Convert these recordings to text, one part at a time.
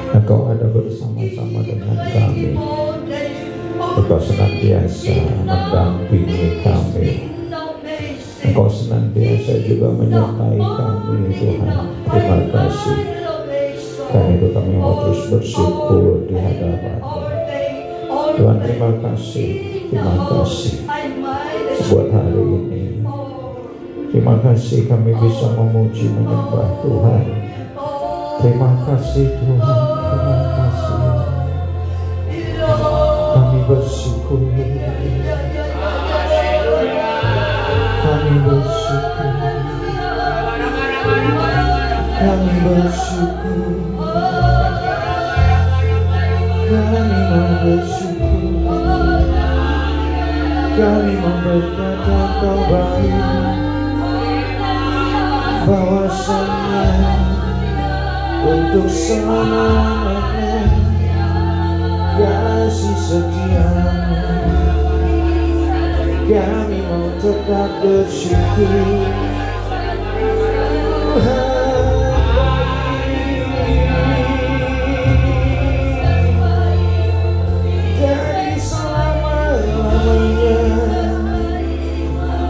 Engkau ada bersama-sama dengan kami. Engkau senantiasa mendampingi kami. Engkau senantiasa juga menyertai kami, Tuhan. Terima kasih. Karena itu kami mau terus bersyukur di hadapan-Mu. Tuhan, terima kasih. Terima kasih buat hari ini. Terima kasih kami bisa memuji menyembah Tuhan. Terima kasih Tuhan. Terima kasih. Kami bersyukur. Kami bersyukur. Kami bersyukur. Kami mau bersyukur. Kami mau berkata Kau baik. Bahwasannya untuk selamanya kasih setia-Mu. Kami mau tetap bersyukur. Dari selama-lamanya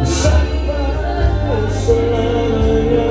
sampai selamanya.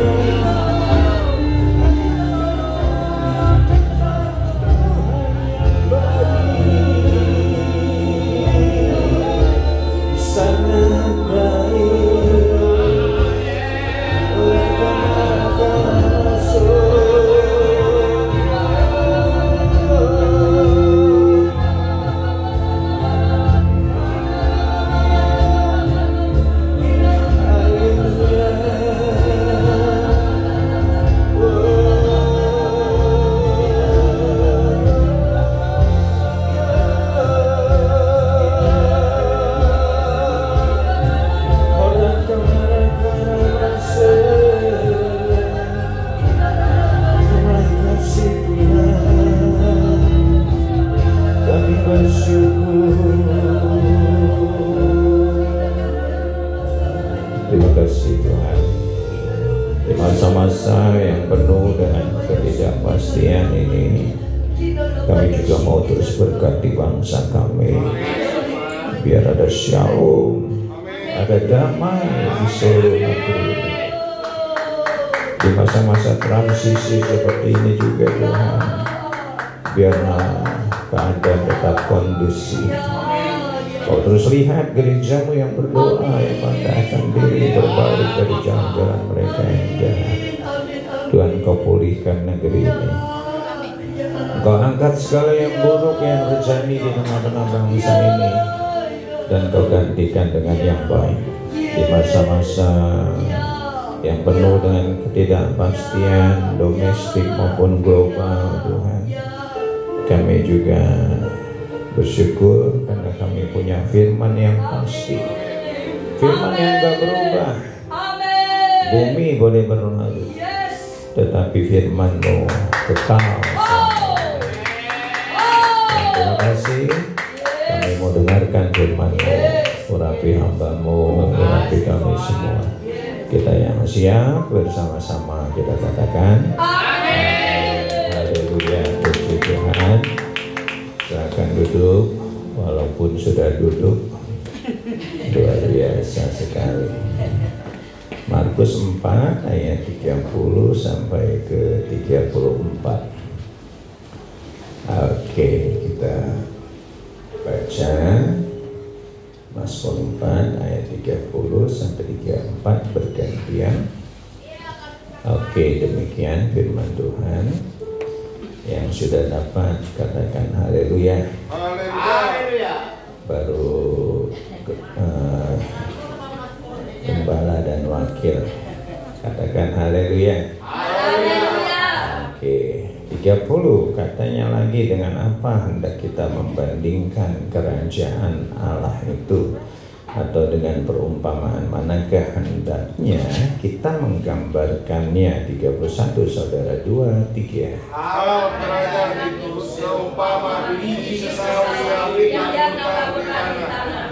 Terima kasih Tuhan. Di masa-masa yang penuh dengan ketidakpastian ini, kami juga mau terus berkati bangsa kami. Biar ada shalom, ada damai di seluruh negeri ini. Di masa-masa transisi seperti ini juga Tuhan, biarlah keadaan tetap kondusif. Kau terus lihat gereja-Mu yang berdoa, yang mendekatkan diri berbalik dari jalan-jalan mereka yang jahat. Tuhan, Kau pulihkan negeri ini. Kau angkat segala yang buruk yang terjadi di tengah-tengah bangsa ini, dan Kau gantikan dengan yang baik. Di masa-masa yang penuh dengan ketidakpastian domestik maupun global, Tuhan, kami juga bersyukur karena kami punya firman yang pasti, firman yang gak berubah. Bumi boleh berlalu, tetapi firman-Mu kekal. Terima kasih. Kami mau dengarkan firman-Mu. Urapi hamba-Mu, urapi kami semua. Kita yang siap bersama-sama kita katakan haleluya. Puji Tuhan. Silakan duduk, walaupun sudah duduk. Luar biasa sekali. Markus 4 ayat 30 sampai ke 34. Oke, kita baca Mazmur 4 ayat 30 sampai 34 bergantian. Oke, demikian firman Tuhan. Yang sudah dapat katakan haleluya. Haleluya. Baru gembala dan wakil katakan haleluya. Haleluya. Oke, 30 katanya lagi, dengan apa hendak kita membandingkan kerajaan Allah itu, atau dengan perumpamaan manakah hendaknya kita menggambarkannya. 31 saudara, 2, 3. Kalau kerajaan itu seumpama biji sesawi yang ditanam di tanah.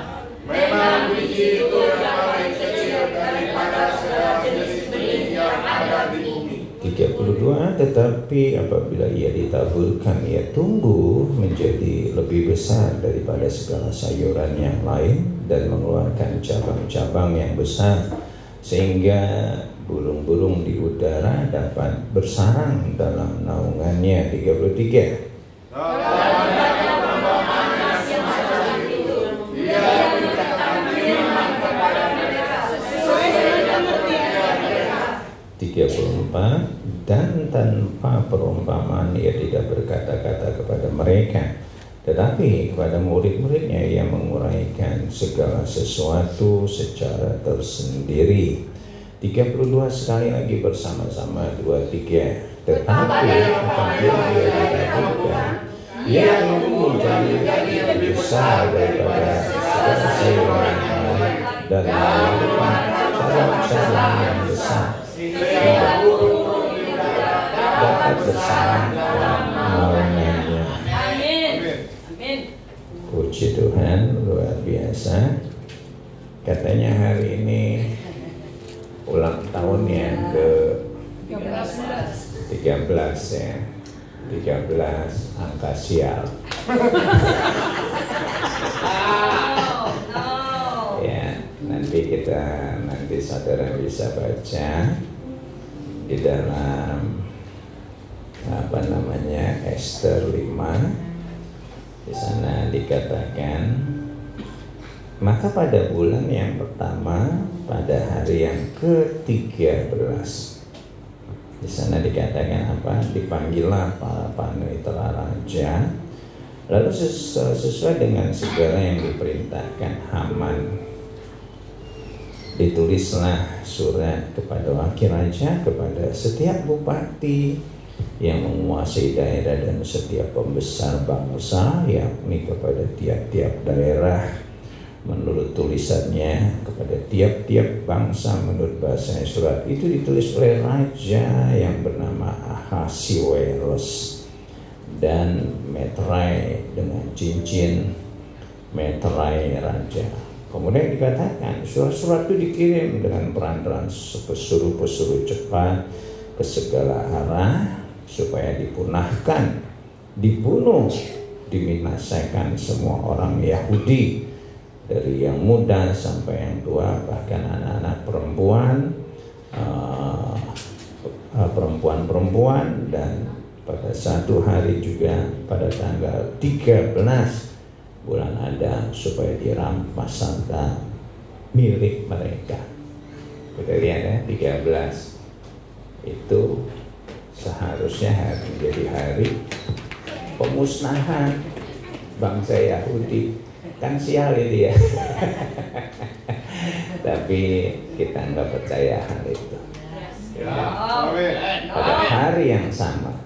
Memang biji itu yang paling kecil daripada segala jenis benih yang ada di bumi. 32, tetapi apabila ia ditaburkan, ia tumbuh menjadi lebih besar daripada segala sayuran yang lain dan mengeluarkan cabang-cabang yang besar, sehingga burung-burung di udara dapat bersarang dalam naungannya. 33. Dan tanpa perumpamaan ia tidak berkata-kata kepada mereka, tetapi kepada murid-muridnya ia menguraikan segala sesuatu secara tersendiri. 32 sekali lagi bersama-sama, 2, 3. Tetapi apabila ia ditaburkan, ia tumbuh menjadi lebih besar daripada segala sayuran yang lain dan mengeluarkan cabang-cabang yang besar, sehingga dapat bersarang dalam naungannya. Puji Tuhan, luar biasa. Katanya hari ini ulang tahun yang ke 13 ya. 13 angka sial. Ya, nanti saudara bisa baca di dalam Ester 5. Di sana dikatakan, maka pada bulan yang pertama, pada hari yang ke-13, di sana dikatakan apa? Dipanggillah para panitera raja, lalu sesuai dengan segala yang diperintahkan Haman, ditulislah surat kepada wakil raja, kepada setiap bupati yang menguasai daerah dan setiap pembesar bangsa, yakni kepada tiap-tiap daerah menurut tulisannya, kepada tiap-tiap bangsa menurut bahasa surat itu ditulis oleh raja yang bernama Ahasiweros dan meterai dengan cincin meterai raja. Kemudian dikatakan surat-surat itu dikirim dengan perantaran pesuruh-pesuruh cepat ke segala arah, supaya dipunahkan, dibunuh, dibinasakan semua orang Yahudi, dari yang muda sampai yang tua, bahkan anak-anak perempuan, dan pada satu hari juga pada tanggal 13 bulan Adam, supaya dirampas harta milik mereka. Kita lihat ya, 13 itu seharusnya menjadi hari pemusnahan bangsa Yahudi. Kan sial itu ya. Tapi kita nggak percaya hal itu. Pada hari yang sama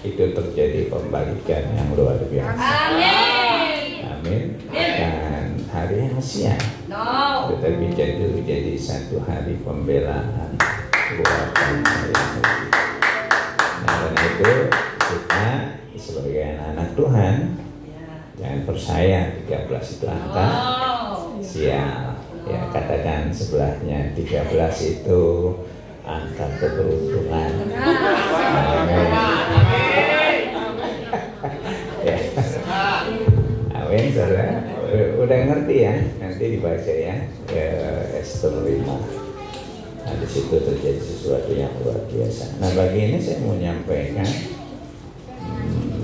itu terjadi pembalikan yang luar biasa. Amin. Dan hari yang sial tetapi jadi satu hari pembelaan buat bangsa Yahudi. Nah, karena itu kita sebagai anak Tuhan jangan percaya 13 itu angka sial. Ya, katakan sebelahnya 13 itu angka keberuntungan. Amin. Ya. Amin, saudara. Udah ngerti ya? Nanti dibaca ya, Ester 5. Nah, di situ terjadi sesuatu yang luar biasa. Nah, bagi ini saya mau menyampaikan,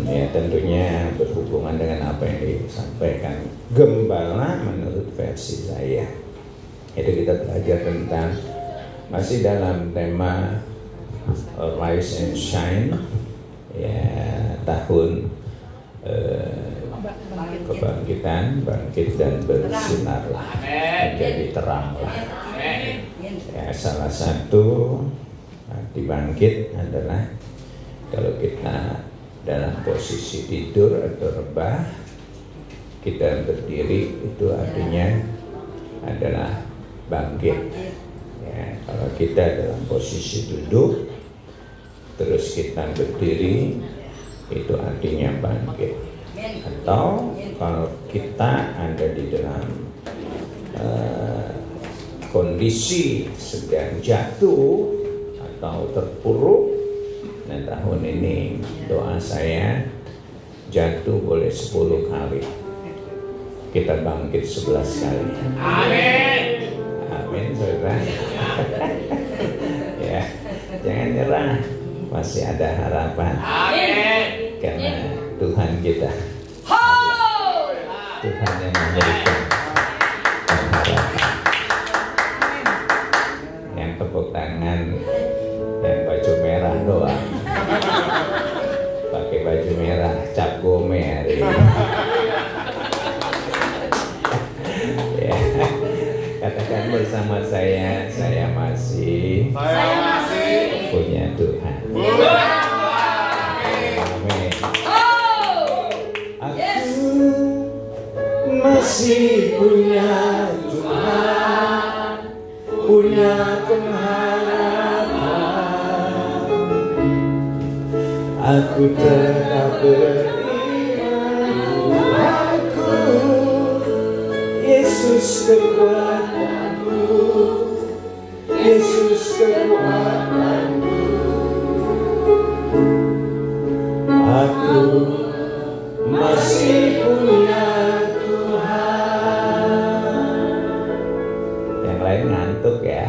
ya tentunya berhubungan dengan apa yang disampaikan gembala menurut versi saya. Itu kita belajar tentang, masih dalam tema Rise and Shine, ya tahun kebangkitan, bangkit dan bersinarlah, menjadi teranglah. Ya, salah satu arti bangkit adalah kalau kita dalam posisi tidur atau rebah, kita berdiri, itu artinya adalah bangkit. Ya, kalau kita dalam posisi duduk terus kita berdiri, itu artinya bangkit. Atau kalau kita ada di dalam kondisi sedang jatuh atau terpuruk, Nah, tahun ini doa saya jatuh boleh 10 kali, kita bangkit 11 kali. Amin. Amin, saudara. Ya, jangan nyerah, masih ada harapan. Amin. Karena Tuhan kita, Tuhan yang memberikan pengharapan. Yang tepuk tangan, yang baju merah doang, pakai baju merah, cap gome hari ini. Ya, katakan bersama saya masih punya Tuhan. Amin. Aku masih punya Tuhan, punya pengharapan. Aku tetap beriman, Tuhanku, Yesus kekuatanku, Yesus kekuatanku. Aku masih punya Tuhan. Yang lain ngantuk ya.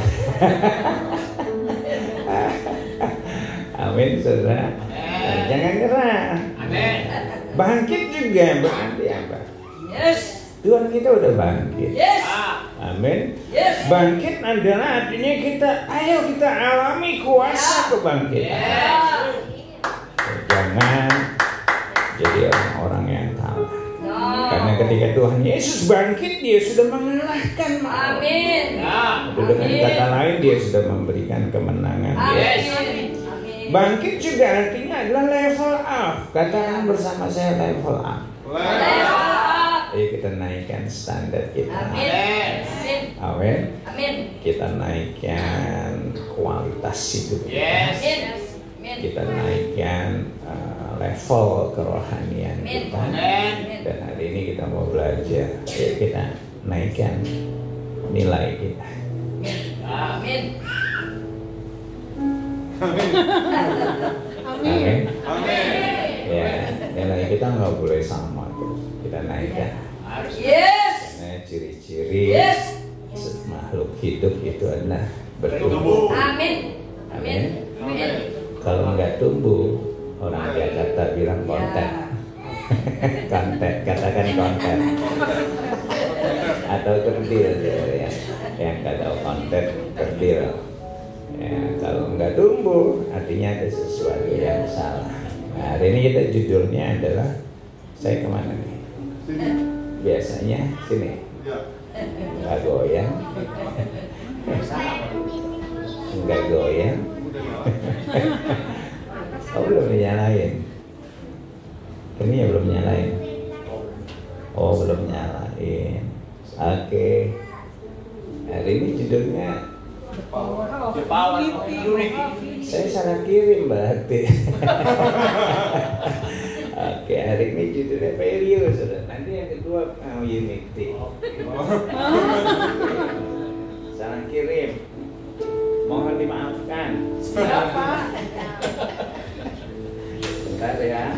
Amin, saudara. Jangan nyerah. Amin. Bangkit juga berarti apa? Yes. Tuhan kita udah bangkit. Yes. Amin. Yes. Bangkit adalah artinya ayo kita alami kuasa kebangkitan. Jangan jadi orang-orang yang kalah. Karena ketika Tuhan Yesus bangkit, Dia sudah mengalahkan maut. Amin. Dengan kata lain, Dia sudah memberikan kemenangan. Amin. Bangkit juga artinya adalah level up. Katakan bersama saya level up. Ayo kita naikkan standar kita. Amin. Amin. Amin. Kita naikkan kualitas hidup kita. Yes. Amin. Kita naikkan level kerohanian kita. Amin. Dan hari ini kita mau belajar. Ayo kita naikkan nilai kita. Amin. Amin. Amin. Ya, nilai kita nggak boleh sama terus. Kita naikkan. Yes. Nah, ciri-ciri Yes. makhluk hidup itu adalah bertumbuh. Amin. Amin. Amin. Kalau nggak tumbuh, orang Jakarta bilang konten. Konten, katakan konten. Atau kerdil ya. Yang nggak tahu konten, kerdil. Ya, kalau nggak tumbuh, artinya ada sesuatu yang salah. Nah, hari ini kita judulnya adalah saya kemana nih? Biasanya sini. Nggak goyang. Nggak goyang. Oh, belum nyalain. Ini ya belum nyalain. Oh, belum nyalain. Oke. Hari ini judulnya saya salah kirim berarti. Oke, hari ini judulnya Perius. Nanti yang kedua Unity. Salah kirim. Mohon dimaafkan. Siapa? Bentar ya.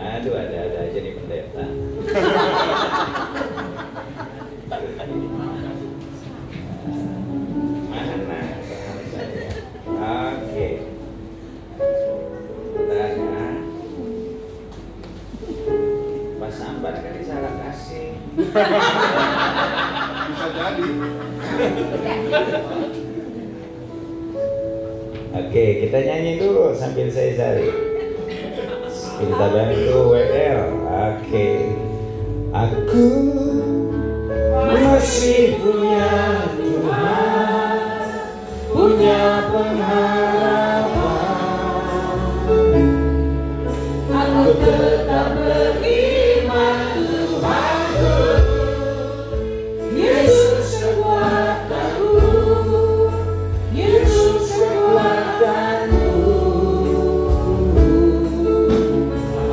Aduh, ada aja nih pendeta. Mana saya? Oke. Bentar ya. Pas sambat kan disalah kasih. Bisa jadi. Oke, kita nyanyi dulu sambil saya cari. Kita bantu WL. Oke. Aku masih punya Tuhan, punya pengharapan. Aku tetap beriman, Tuhanku, Yesus kekuatanku, Yesus kekuatanku.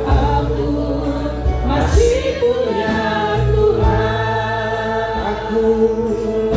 Aku masih punya Tuhan. Aku masih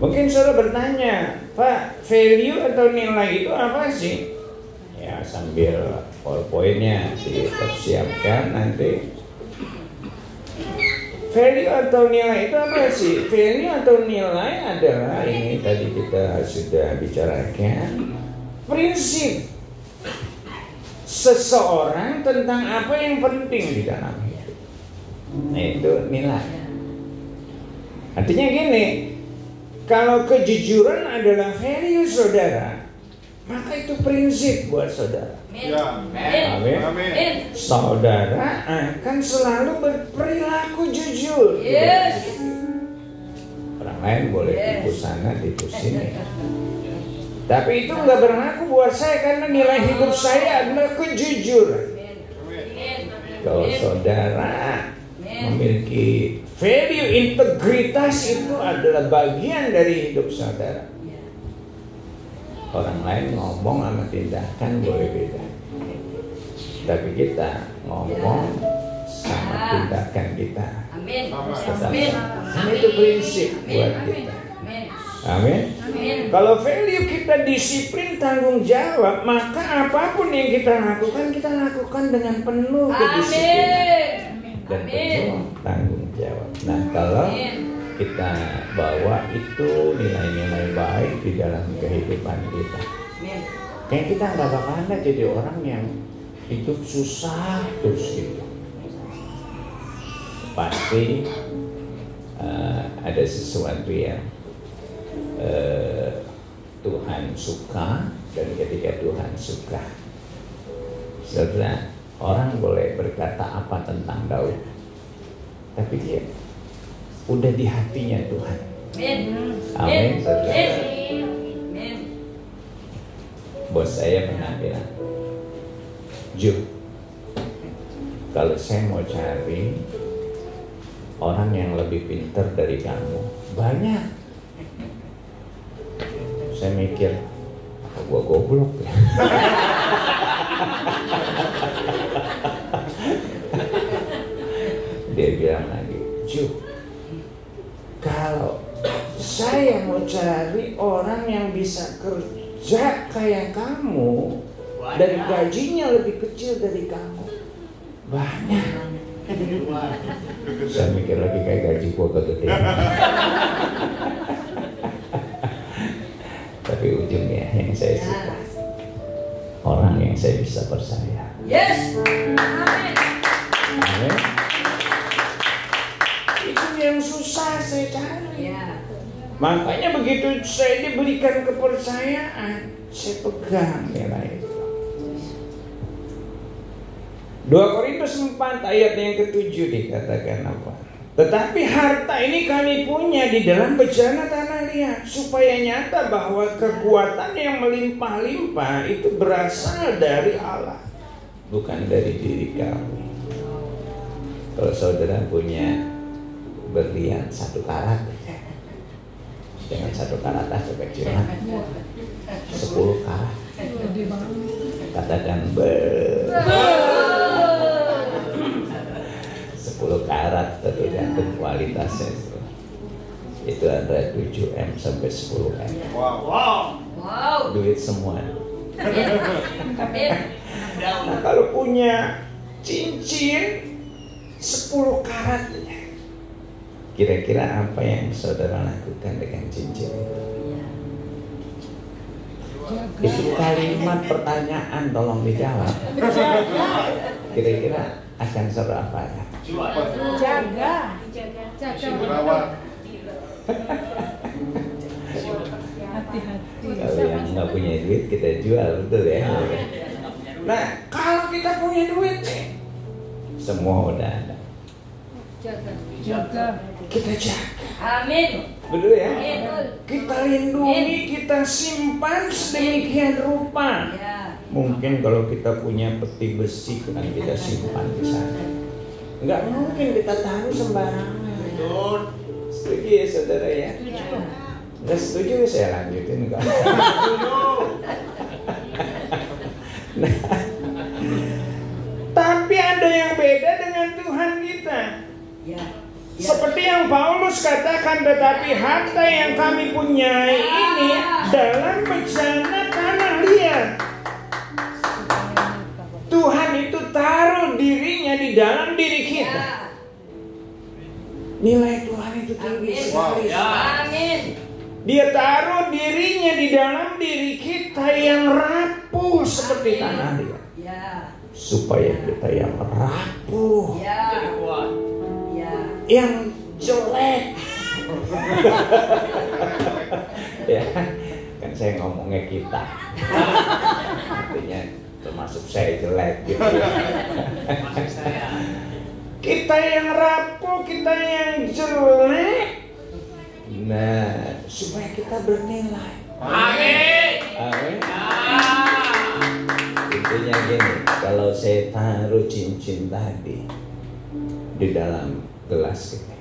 Mungkin saudara bertanya, Pak, value atau nilai itu apa sih? Ya, sambil PowerPoint-nya dipersiapkan nanti. Value atau nilai itu apa sih? Value atau nilai adalah, ini tadi kita sudah bicarakan, prinsip seseorang tentang apa yang penting di dalam hidup. Nah, itu nilai. Artinya gini, kalau kejujuran adalah value saudara, maka itu prinsip buat saudara. Ya. Amin. Amin. Saudara akan selalu berperilaku jujur. Yes. Orang lain boleh tipu sana, tipu sini. Tapi itu nggak berlaku buat saya karena nilai hidup saya adalah kejujuran. Kalau saudara memiliki value integritas, itu adalah bagian dari hidup saudara. Orang lain ngomong sama tindakan boleh beda, tapi kita ngomong sama tindakan kita Amin. tetap Amin. sama. Itu prinsip buat kita. Amin. Kalau value kita disiplin, tanggung jawab, maka apapun yang kita lakukan dengan penuh kedisiplinan dan penuh tanggung jawab. Nah, kalau kita bawa itu nilai-nilai baik di dalam kehidupan kita, kayak kita nggak bakalan jadi orang yang hidup susah terus gitu. Pasti ada sesuatu yang Tuhan suka, dan ketika Tuhan suka, saudara, orang boleh berkata apa tentang Daud, tapi dia udah di hatinya Tuhan. Amin, saudara. Bos saya pernah bilang, Ju, kalau saya mau cari orang yang lebih pintar dari kamu, banyak. Saya mikir, apa gua goblok ya? Dia bilang lagi, Ju, kalau saya mau cari orang yang bisa kerja kayak kamu dan gajinya lebih kecil dari kamu, banyak. Saya mikir lagi, kayak gaji gua kegedean. Tapi ujungnya yang saya suka, orang yang saya bisa percaya. Yes. Amin. Amin. Itu yang susah saya cari. Makanya begitu saya diberikan kepercayaan, saya pegang nilai itu. 2 Korintus 4 ayat yang ke-7 dikatakan apa? Tetapi harta ini kami punya di dalam bejana tanah liat, supaya nyata bahwa kekuatan yang melimpah-limpah itu berasal dari Allah, bukan dari diri kami. Kalau saudara punya berlian 1 karat, dengan 1 karat aja kecilan, 10 karat, katakan 10 karat tergantung kualitasnya. Itu antara 7M sampai 10M. Wow. Duit semua. Nah, kalau punya cincin 10 karat, kira-kira apa yang saudara lakukan dengan cincin itu? Itu kalimat pertanyaan, tolong dijawab. Kira-kira akan saudara apa ya? Jaga. Rawat. Hati-hati. Kalau yang nggak punya duit kita jual, betul ya? Nah, kalau kita punya duit nih, semua udah ada. Jaga. Kita jaga. Amin. Betul ya? Amin. Kita lindungi, kita simpan sedemikian rupa. Mungkin kalau kita punya peti besi kan kita simpan di sana. Nggak mungkin kita taruh sembarangan. Setuju ya saudara ya? Nggak setuju ya saya lanjutin enggak? Nah, tapi ada yang beda dengan Tuhan kita. Seperti yang Paulus katakan, tetapi harta yang kami punyai ini dalam bencana tanah liat. Tuhan itu taruh dirinya di dalam diri kita. Nilai Tuhan itu tinggi sekali. Amin. Dia taruh dirinya di dalam diri kita yang rapuh seperti tanah liat. Supaya kita yang rapuh, yang jelek. Ya, kan saya ngomongnya kita. Artinya termasuk saya jelek gitu. Kita yang rapuh, kita yang jelek. Nah, supaya kita bernilai. Amin. Amin. Intinya gini, kalau saya taruh cincin tadi di dalam gelas ini,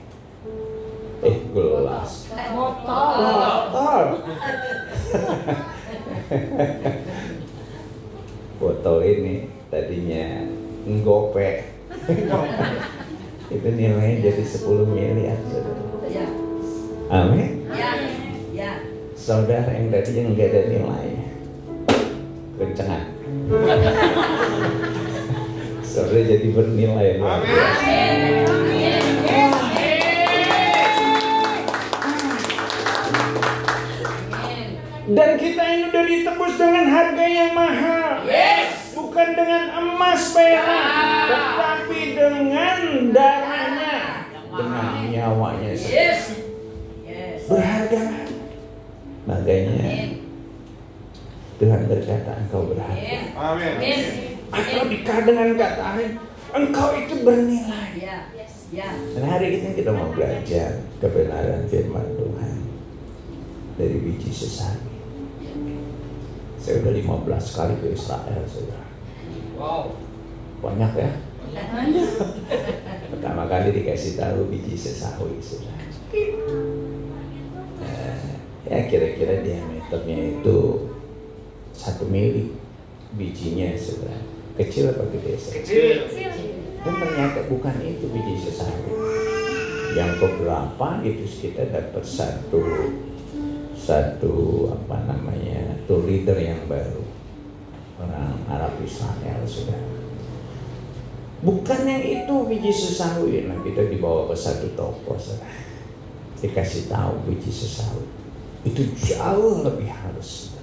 gelas, botol, botol ini tadinya ngopek, itu nilainya jadi 10 miliar. Amin. Saudara yang tadinya nggak ada nilainya, kencengan. Saudara jadi bernilai. Amin. Dan kita ini udah ditebus dengan harga yang mahal. Bukan dengan emas perak, tetapi dengan darahnya, dengan nyawanya. Berharga. Makanya Tuhan berkata engkau berharga. Amin. Atau dengan kata lain, engkau itu bernilai. Dan hari ini kita mau belajar kebenaran firman Tuhan dari biji sesawi. Saya udah 15 kali ke Israel, saudara. Wow. Banyak ya. Pertama kali dikasih tahu biji sesawi, saudara. Ya kira-kira diameternya itu 1 mili bijinya, saudara. Kecil apa gede? Kecil. Dan ternyata bukan itu biji sesawi. Yang keberapa itu kita dapat satu 2 liter yang baru. Orang Arab Israel, saudara. Bukan yang itu biji sesawi. Nah, kita dibawa ke satu toko, saudara. Dikasih tahu biji sesawi itu jauh lebih halus.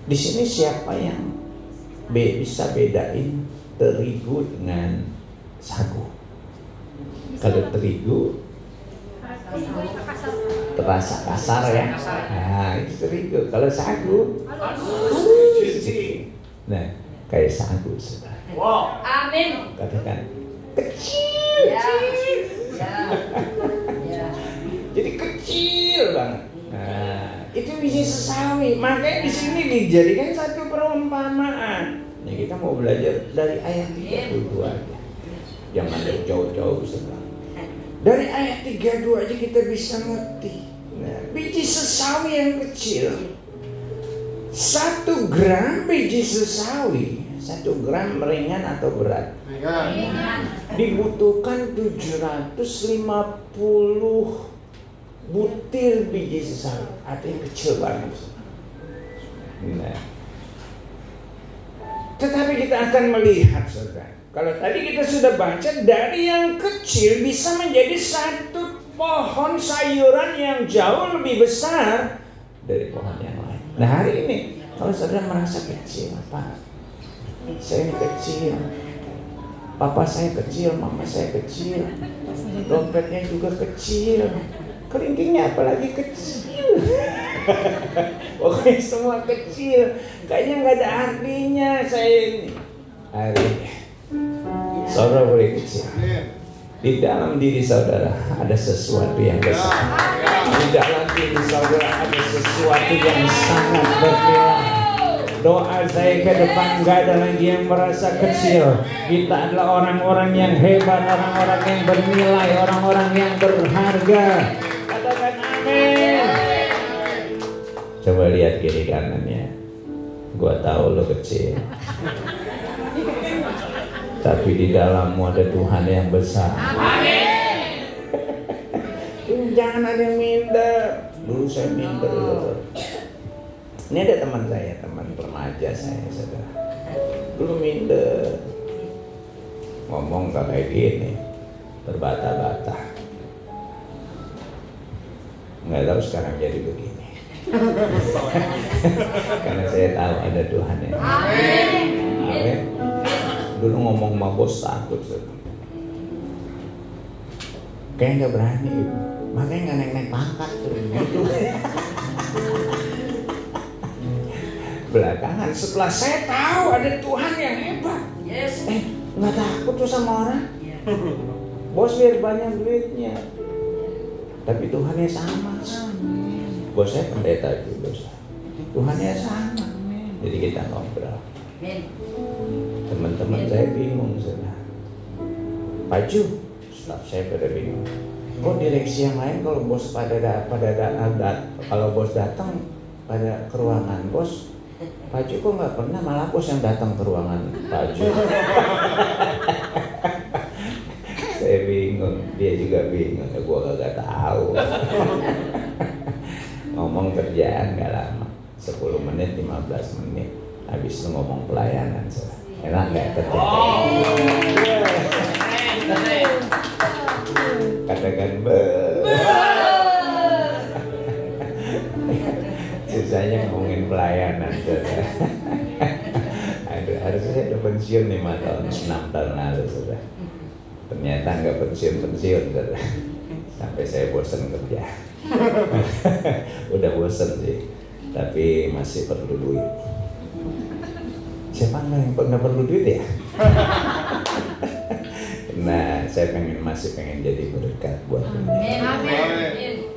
Di sini siapa yang bisa bedain terigu dengan sagu? Kalau terigu terasa kasar ya. Nah, itu terigu. Kalau sagu halus. Nah, kayak sagu, saudara. Wow. Amin. Katakan kecil. Jadi kecil banget. Nah, itu biji sesawi. Makanya di sini dijadikan satu perumpamaan. Nah, kita mau belajar dari ayat 32 aja. Jangan dari jauh-jauh, saudara. Dari ayat 32 aja kita bisa ngerti. Nah, biji sesawi yang kecil. 1 gram biji sesawi, 1 gram ringan atau berat? Ringan. Dibutuhkan 750 butir biji sesawi. Artinya kecil banget. Nah, tetapi kita akan melihat, saudara. Kalau tadi kita sudah baca, dari yang kecil bisa menjadi satu pohon sayuran yang jauh lebih besar dari pohon yang lain. Nah, hari ini kalau saudara merasa kecil, Pak, saya ini kecil, papa saya kecil, mama saya kecil, dompetnya juga kecil, kelingkingnya apalagi kecil. Pokoknya semua kecil, kayaknya nggak ada artinya saya ini. Hari ini saudara boleh kecil. Di dalam diri saudara ada sesuatu yang besar. Di dalam diri saudara ada sesuatu yang sangat bernilai. Doa saya ke depan, gak ada lagi yang merasa kecil. Kita adalah orang-orang yang hebat, orang-orang yang bernilai, orang-orang yang berharga. Katakan amin. Coba lihat kiri kanannya. Gua tahu lo kecil. tapi di dalammu ada Tuhan yang besar. Jangan ada yang minder. Dulu saya minder. Ini ada teman saya, teman remaja saya, saudara. Dulu minder. Ngomong kayak gini, terbata-bata. Nggak tahu sekarang jadi begini. Karena saya tahu ada Tuhan yang. Amin. Dulu ngomong sama bos takut, saudara. Kayak nggak berani. Makanya nggak naik-naik pangkat tuh gitu. Belakangan setelah saya tahu ada Tuhan yang hebat, nggak takut tuh sama orang. Bos biar banyak duitnya, tapi Tuhannya sama. Bos saya pendeta juga, Tuhannya sama. Jadi kita ngobrol. Teman-teman saya bingung, saudara. Paju, staf saya pada bingung. Kok direksi yang lain kalau bos kalau bos datang pada ke ruangan bos, Paju kok nggak pernah, malah bos yang datang ke ruangan Paju. Saya bingung, dia juga bingung, gua kagak tahu. Ngomong kerjaan nggak lama, 10 menit, 15 menit, habis itu ngomong pelayanan, enak nggak kerjaan? Katakan susahnya ngomongin pelayanan. Aduh, harusnya saya udah pensiun 5 tahun, 6 tahun lalu sudah. Ternyata nggak pensiun sudah. Sampai saya bosan kerja. Udah bosan sih, tapi masih perlu duit. Siapa yang nggak perlu duit ya? Nah, saya masih pengen jadi berkat buat dunia.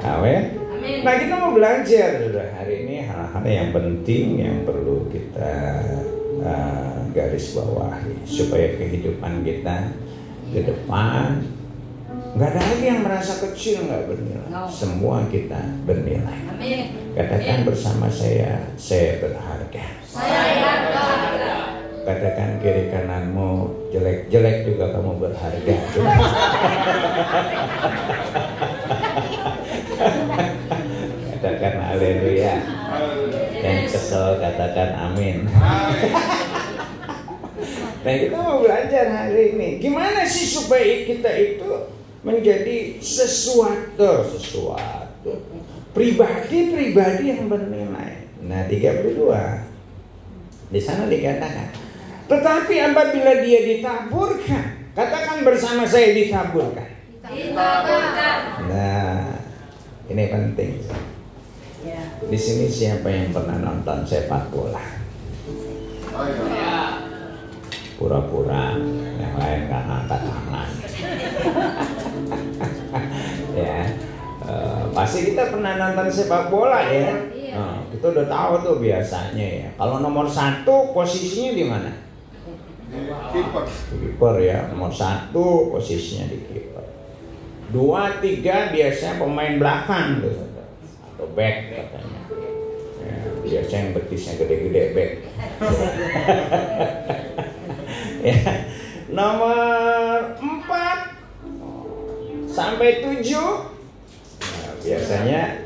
Amin. Nah, kita mau belajar hari ini hal-hal yang penting yang perlu kita garis bawahi supaya kehidupan kita ke depan nggak ada lagi yang merasa kecil, nggak bernilai. Semua kita bernilai. Katakan bersama saya berharga. Katakan kiri kananmu, jelek-jelek juga kamu berharga. Katakan haleluya. Yang kesel katakan amin. Nah, kita mau belajar hari ini gimana sih supaya kita itu menjadi sesuatu pribadi yang bernilai. Nah, 32 di sana dikatakan, tetapi apabila dia ditaburkan, katakan bersama saya ditaburkan. Nah, ini penting. Di sini siapa yang pernah nonton sepak bola? Pura-pura, yang lain nggak ngangkat tangan. Ya, pasti kita pernah nonton sepak bola ya. Nah, kita udah tahu tuh biasanya ya. Kalau nomor 1 posisinya di mana? Kiper ya, nomor 1 posisinya di kiper. 2, 3 biasanya pemain belakang tuh, atau back katanya. Ya, biasanya yang betisnya gede-gede back. Ya, nomor 4 sampai 7 nah, biasanya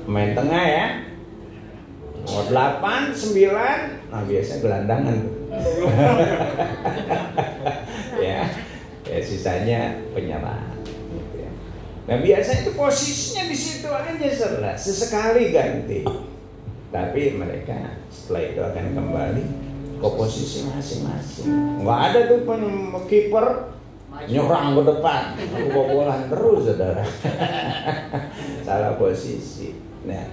pemain tengah ya. Nomor 8, 9 nah biasanya gelandangan. Ya, sisanya penyerang gitu ya. Nah, biasanya itu posisinya di situ aja, saudara. Sesekali ganti. Tapi mereka setelah itu akan kembali ke posisi masing-masing. Nggak ada tuh kiper nyerang ke depan, kebobolan terus, saudara. Salah posisi. Nah,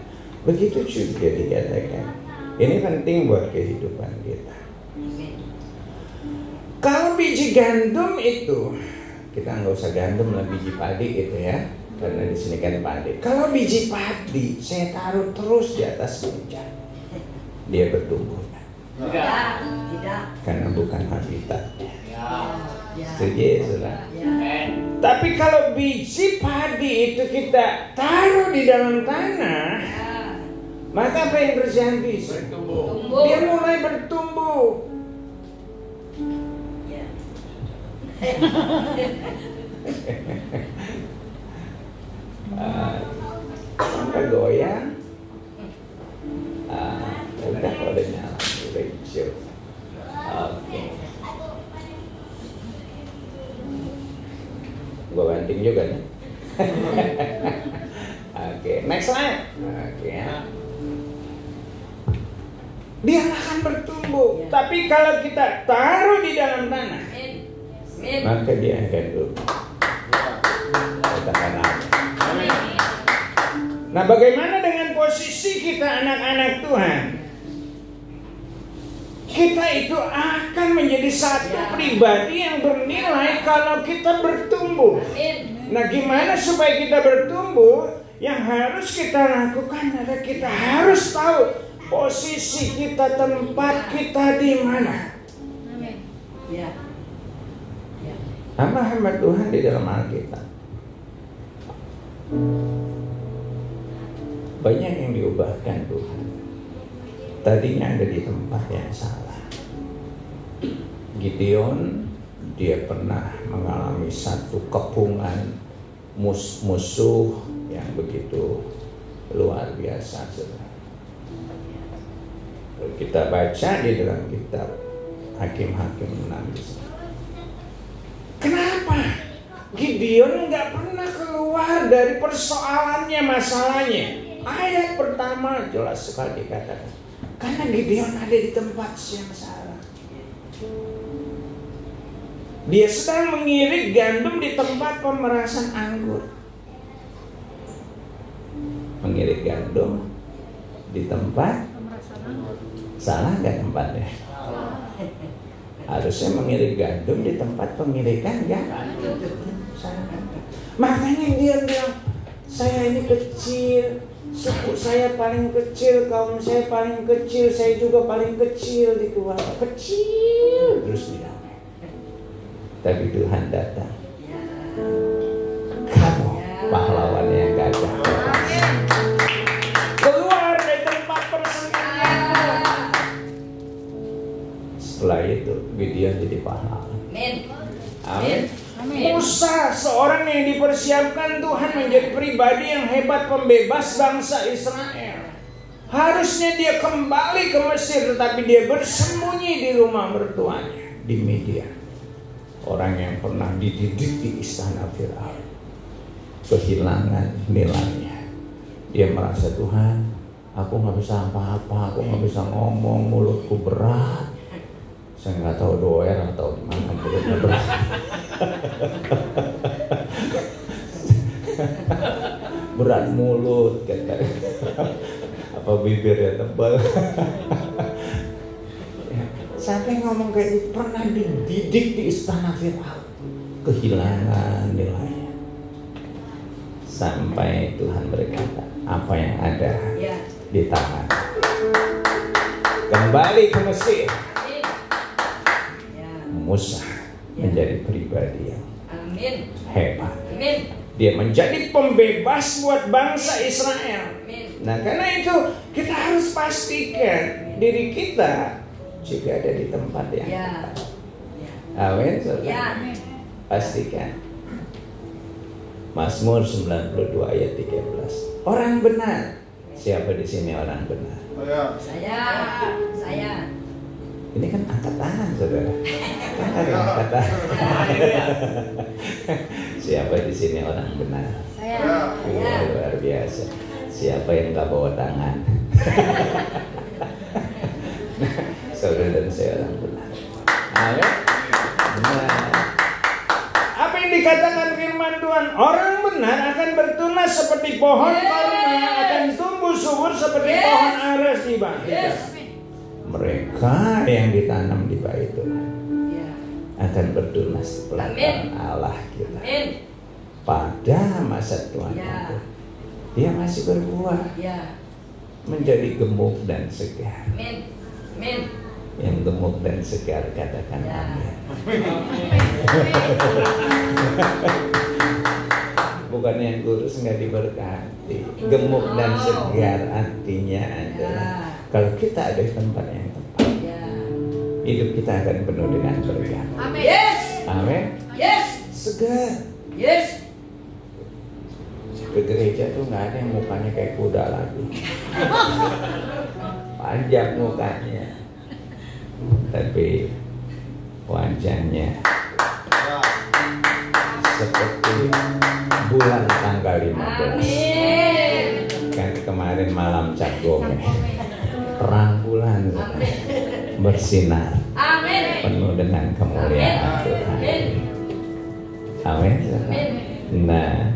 begitu juga dikatakan. Ini penting buat kehidupan kita. Kalau biji gandum itu, kita nggak usah gandum lah, biji padi gitu ya, karena di sini kan padi. Kalau biji padi saya taruh terus di atas meja, dia bertumbuh. Tidak. Karena bukan habitatnya. Setuju ya, saudara? Tapi kalau biji padi itu kita taruh di dalam tanah, maka apa yang terjadi? Dia mulai bertumbuh. Sampai goyang. Udah kalau udah nyala, udah hijau. Oke. Gua banting juga nih. Oke, next slide. Oke. Dia akan bertumbuh, tapi kalau kita taruh di dalam tanah, maka dia akan tumbuh. Katakan amin. Nah, bagaimana dengan posisi kita anak-anak Tuhan? Kita itu akan menjadi satu pribadi yang bernilai kalau kita bertumbuh. Nah, gimana supaya kita bertumbuh? Yang harus kita lakukan adalah kita harus tahu posisi kita, tempat kita di mana. Hamba-hamba Tuhan di dalam Alkitab banyak yang diubahkan Tuhan. Tadinya ada di tempat yang salah. Gideon, dia pernah mengalami satu kepungan musuh yang begitu luar biasa. Kita baca di dalam kitab Hakim-Hakim 6. Kenapa Gideon nggak pernah keluar dari persoalannya, masalahnya? Ayat pertama jelas sekali dikatakan, karena Gideon ada di tempat yang salah. Dia sedang mengirit gandum di tempat pemerasan anggur. Mengirit gandum di tempat salah nggak tempatnya? Harusnya mengirit gandum di tempat pengirikan gandum. Makanya dia bilang, saya ini kecil, suku saya paling kecil, kaum saya paling kecil, saya juga paling kecil di keluarga. Kecil terus bilang. Tapi Tuhan datang. Kamu pahlawan yang gagah. Keluar dari tempat persembunyian. Setelah itu Gideon jadi pahlawan. Amin. Musa, seorang yang dipersiapkan Tuhan menjadi pribadi yang hebat, pembebas bangsa Israel. Harusnya dia kembali ke Mesir, tetapi dia bersembunyi di rumah mertuanya di Midian. Orang yang pernah dididik di istana Firaun kehilangan nilainya. Dia merasa, Tuhan, aku nggak bisa apa-apa, aku nggak bisa ngomong, mulutku berat. Saya nggak tahu doer atau mana mulutnya berat. Berat mulut, katanya. Apa bibirnya tebal? Sampai ngomong kayak gitu, pernah dididik di istana Firaun, kehilangan nilainya. Sampai Tuhan berkata, apa yang ada di tangan, kembali ke Mesir. Musa menjadi pribadi yang hebat. Dia menjadi pembebas buat bangsa Israel. Nah, karena itu kita harus pastikan diri kita juga ada di tempat yang tepat. Amin. Pastikan. Mazmur 92 ayat 13. Orang benar. Siapa di sini orang benar? Saya. Ini kan angkat tangan, saudara. Kan ada yang angkat tangan. Siapa di sini orang benar? Saya. Luar biasa. Siapa yang nggak bawa tangan? Saudara dan saya orang benar. Amin. Benar. Apa yang dikatakan firman Tuhan? Orang benar akan bertunas seperti pohon korma, akan tumbuh subur seperti pohon ares di bangkit. Mereka yang ditanam di bait Tuhan akan bertunas pelan-pelan Allah kita. Pada masa Tuhan itu, dia masih berbuah, menjadi gemuk dan segar. Yang gemuk dan segar katakan amin. Bukan yang kurus nggak diberkati. Gemuk dan segar artinya adalah kalau kita ada di tempat yang tepat, hidup kita akan penuh dengan berkat. Amin. Amin. segar. Yes. Ke gereja tuh nggak ada yang mukanya kayak kuda lagi. Panjang mukanya, tapi wajahnya seperti bulan tanggal 15. Amin. Kan kemarin malam Cap Gome, terang bulan bersinar, Amin. penuh dengan kemuliaan Tuhan. Amin. Nah,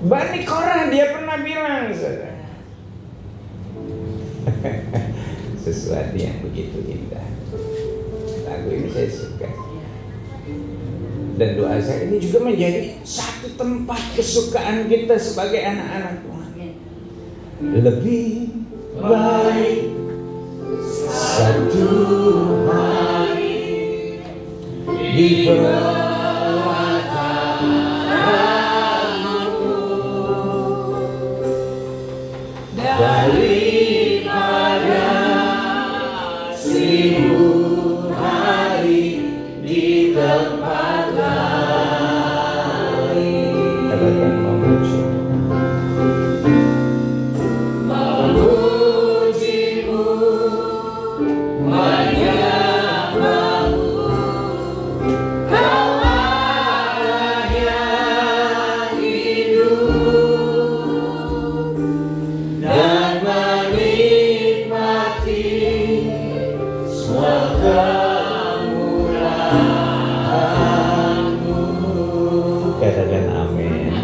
Bani Korah dia pernah bilang, saudara, sesuatu yang begitu indah. Lagu ini saya suka. Dan doa saya ini juga menjadi satu tempat kesukaan kita sebagai anak-anak Tuhan. Lebih baik satu hari di daripada 1000 hari di tempat lain. Katakan memuji. Memujimu, menyembahmu, Kau Allah yang hidup, dan menikmati semua kemuliaan-Mu. Katakan amin.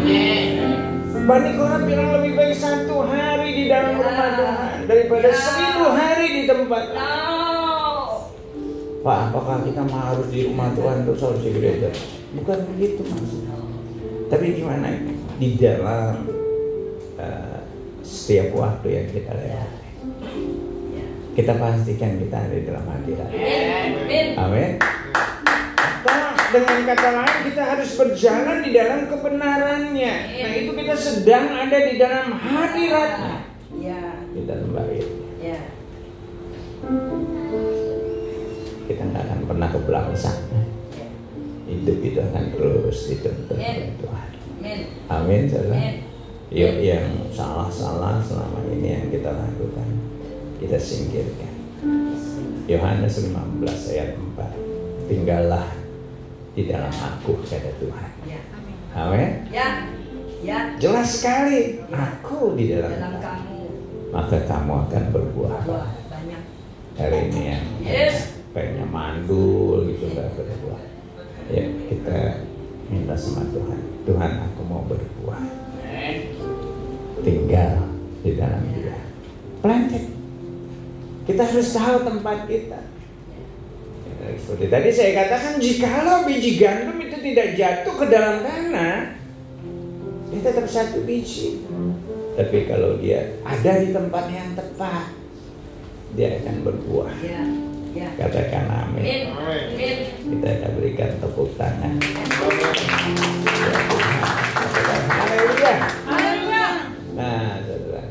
Bani Korah bilang lebih baik satu hari di dalam rumah Tuhan daripada 1000 hari di tempat lain. Pak, apakah kita harus di rumah Tuhan terus harus di gereja? Bukan begitu maksudnya. Tapi gimana di dalam setiap waktu yang kita lewati, kita pastikan kita ada di dalam hadirat. Amin. Dengan kata lain kita harus berjalan di dalam kebenarannya. Nah itu kita sedang ada di dalam hadiratnya. Di dalam bait. Kita nggak akan pernah ke belakang. Hidup itu akan terus dituntun oleh Tuhan. Amin, saudara. Yuk yang salah-salah selama ini yang kita lakukan, kita singkirkan. Yohanes 15 ayat 4. Tinggallah di dalam aku, kata Tuhan. Amin. Jelas sekali, aku di dalam kamu, maka kamu akan berbuah banyak. Hari ini yang kayaknya mandul gitu nggak berbuah. Ya kita minta sama Tuhan. Tuhan, aku mau berbuah. Tinggal di dalam Dia. Planted. Kita harus tahu tempat kita. Seperti tadi saya katakan, jikalau biji gandum itu tidak jatuh ke dalam tanah, dia tetap satu biji. Tapi kalau dia ada di tempat yang tepat, dia akan berbuah. Katakan amin. Kita akan berikan tepuk tangan. Haleluya. Nah, saudara,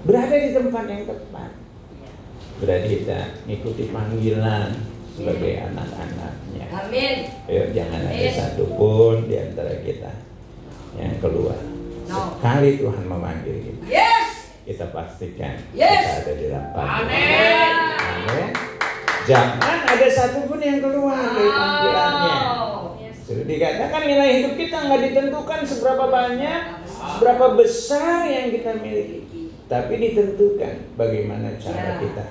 berada di tempat yang tepat, berarti kita mengikuti panggilan sebagai anak-anaknya. Amin. Ayo, jangan ada satupun di antara kita yang keluar. Sekali Tuhan memanggil kita, kita pastikan kita ada di dalam panggilan. Amin. Jangan ada satupun yang keluar dari panggilannya. Sudah dikatakan nilai hidup kita nggak ditentukan seberapa banyak, seberapa besar yang kita miliki, tapi ditentukan bagaimana cara kita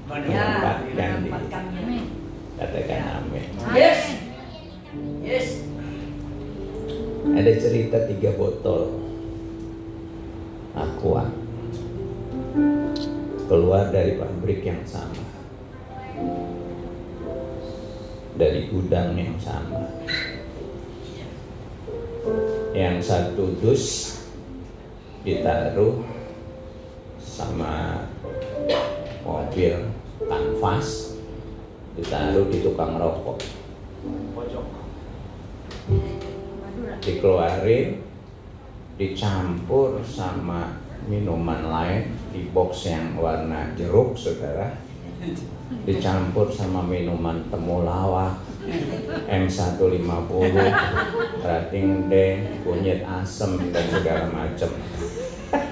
menempatkan diri. Katakan amin. Ada cerita 3 botol aqua keluar dari pabrik yang sama, dari gudang yang sama. Yang satu dus ditaruh sama mobil kanvas, ditaruh di tukang rokok, dikeluarin, dicampur sama minuman lain di box yang warna jeruk, saudara, dicampur sama minuman temulawak, M150, rating D, kunyit asem dan segala macam.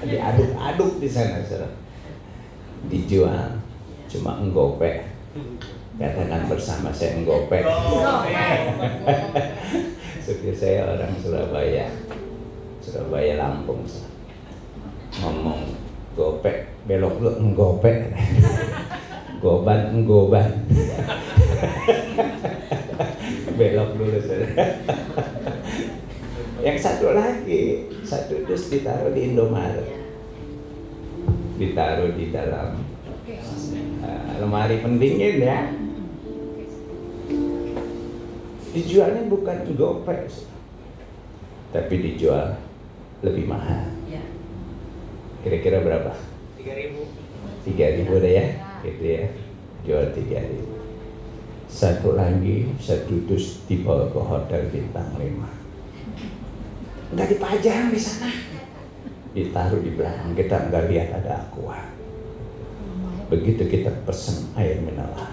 Diaduk-aduk di sana, saudara. Dijual cuma enggopek. Katakan bersama saya, enggopek. Supir saya orang Surabaya Lampung. Ngomong gopek, belok lu enggopek. Goban. Belok dulu, saudara. Yang satu lagi, satu dus ditaruh di Indomaret, ditaruh di dalam lemari pendingin ya. Dijualnya bukan gopek, tapi dijual lebih mahal. Kira-kira berapa? 3.000 deh ya, gitu ya. Jual 3.000. Satu lagi, satu dus dibawa ke hotel bintang 5. Nggak dipajang di sana, ditaruh di belakang, kita nggak lihat ada aqua. Begitu kita pesen air mineral,